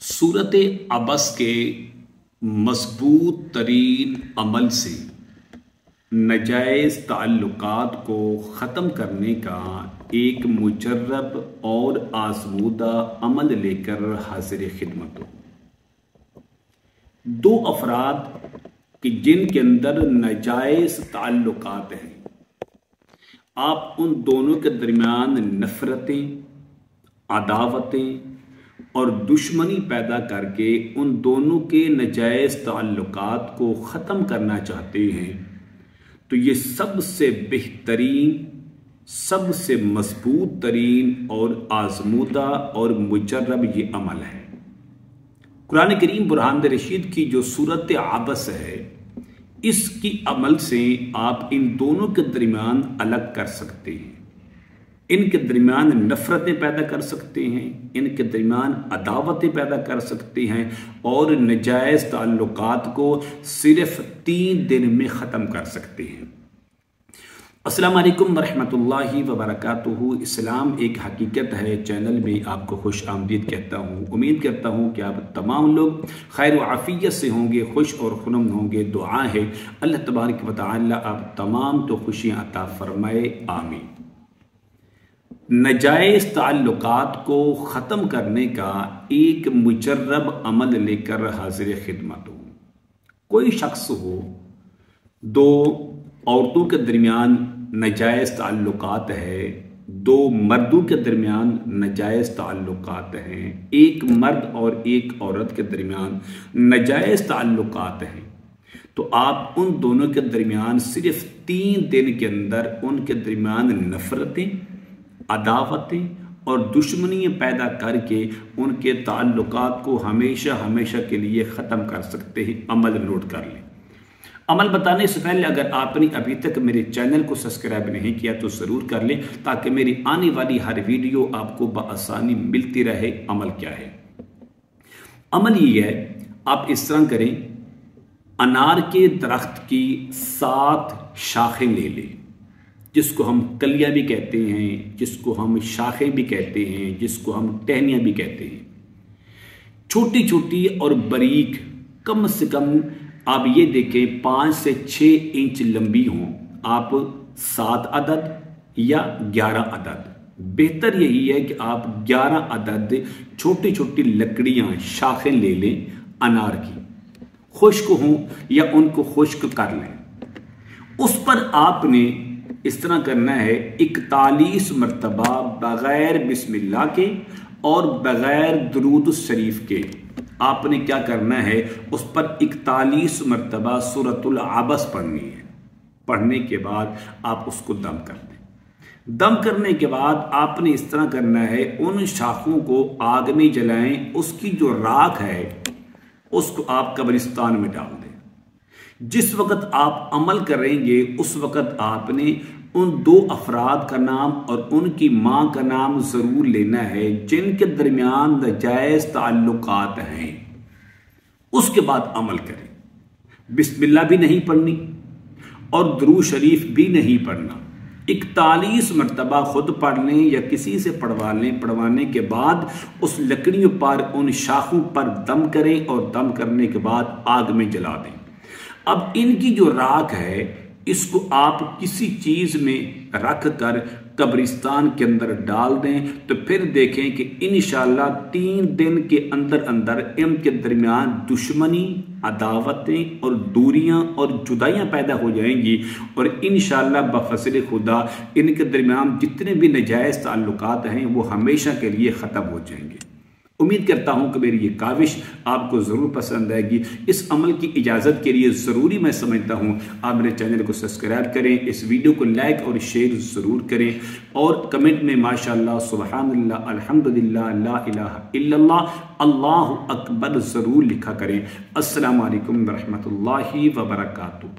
सूरत अबस के मजबूत तरीन अमल से नाजायज़ ताल्लुकात को ख़त्म करने का एक मुजर्रब और आज़मूदा अमल लेकर हाजिर खिदमत हो। दो अफराद कि जिनके अंदर नाजायज़ ताल्लुकात हैं, आप उन दोनों के दरमियान नफ़रतें, अदावतें और दुश्मनी पैदा करके उन दोनों के नाजायज़ ताल्लुकात को ख़त्म करना चाहते हैं, तो ये सबसे बेहतरीन, सबसे मजबूत तरीन और आज़मूदा और मुजर्रब ये अमल है। कुरान करीम बुरहान रशीद की जो सूरत अबस है, इसकी अमल से आप इन दोनों के दरमियान अलग कर सकते हैं, इनके दरमियान नफ़रतें पैदा कर सकते हैं, इनके दरमियान अदावतें पैदा कर सकते हैं और नाजायज़ ताल्लुकात को सिर्फ 3 दिन में ख़त्म कर सकते हैं। अस्सलाम वालेकुम वरहमतुल्लाहि वबरकातुहू। इस्लाम एक हकीकत है चैनल में आपको खुश आमदीद कहता हूँ। उम्मीद करता हूँ कि आप तमाम लोग खैर व आफियत से होंगे, खुश और खुनम होंगे। दुआ है अल्लाह तबारक व तआला आप तमाम तो खुशियाँ अता फरमाए, आमीन। नाजायज़ ताल्लुकात को ख़त्म करने का एक मुजर्रब अमल लेकर हाजिर खिदमत हूँ। कोई शख्स हो, दो औरतों के दरमियान नाजायज़ ताल्लुकात है, दो मर्दों के दरमियान नाजायज़ ताल्लुकात हैं, एक मर्द और एक औरत के दरमियान नाजायज़ ताल्लुकात हैं, तो आप उन दोनों के दरमियान सिर्फ 3 दिन के अंदर उनके दरमियान नफ़रतें, अदावतें और दुश्मनियाँ पैदा करके उनके ताल्लुकात को हमेशा हमेशा के लिए ख़त्म कर सकते हैं। अमल नोट कर लें। अमल बताने से पहले अगर आपने अभी तक मेरे चैनल को सब्सक्राइब नहीं किया तो ज़रूर कर लें, ताकि मेरी आने वाली हर वीडियो आपको बआसानी मिलती रहे। अमल क्या है? अमल ये है, आप इस तरह करें, अनार के दरख्त की 7 शाखें ले लें, जिसको हम कलियाँ भी कहते हैं, जिसको हम शाखें भी कहते हैं, जिसको हम टहनियाँ भी कहते हैं। छोटी छोटी और बारीक, कम से कम आप ये देखें 5 से 6 इंच लंबी हों। आप 7 अदद या 11 अदद, बेहतर यही है कि आप 11 अदद छोटी छोटी लकड़ियाँ, शाखें ले लें अनार की, खुश्क हों या उनको खुश्क कर लें। उस पर आपने इस तरह करना है, 41 मरतबा बग़ैर बिस्मिल्लाह के और बग़ैर दुरूद शरीफ के आपने क्या करना है, उस पर 41 मरतबा सूरतुल अबस पढ़नी है। पढ़ने के बाद आप उसको दम कर दें। दम करने के बाद आपने इस तरह करना है, उन शाखों को आग में जलाएं, उसकी जो राख है उसको आप कब्रिस्तान में डाल दें। जिस वक़्त आप अमल करेंगे उस वक़्त आपने उन 2 अफराद का नाम और उनकी माँ का नाम ज़रूर लेना है जिनके दरमियान नाजायज़ ताल्लुकात हैं। उसके बाद अमल करें। बिस्मिल्लाह भी नहीं पढ़नी और दुरूद शरीफ भी नहीं पढ़ना। 41 मरतबा खुद पढ़ लें या किसी से पढ़वा लें। पढ़वाने के बाद उस लकड़ियों पर, उन शाखों पर दम करें और दम करने के बाद आग में जला दें। अब इनकी जो राख है इसको आप किसी चीज में रख कर कब्रिस्तान के अंदर डाल दें, तो फिर देखें कि इंशाअल्लाह 3 दिन के अंदर अंदर इनके दरमियान दुश्मनी, अदावतें और दूरियां और जुदाइयां पैदा हो जाएंगी और इंशाअल्लाह बफज़ल खुदा इनके दरमियान जितने भी नाजायज़ ताल्लुकात हैं वो हमेशा के लिए ख़त्म हो जाएंगे। उम्मीद करता हूं कि मेरी ये काविश आपको ज़रूर पसंद आएगी। इस अमल की इजाज़त के लिए ज़रूरी मैं समझता हूं आप मेरे चैनल को सब्सक्राइब करें, इस वीडियो को लाइक और शेयर ज़रूर करें और कमेंट में माशाअल्लाह, सुबहानल्लाह, अल्हम्दुलिल्लाह, ला इलाहा इल्लल्लाह, अल्लाहु अकबर ज़रूर लिखा करें। अस्सलामु अलैकुम वरहमतुल्लाहि वबरकातुहू।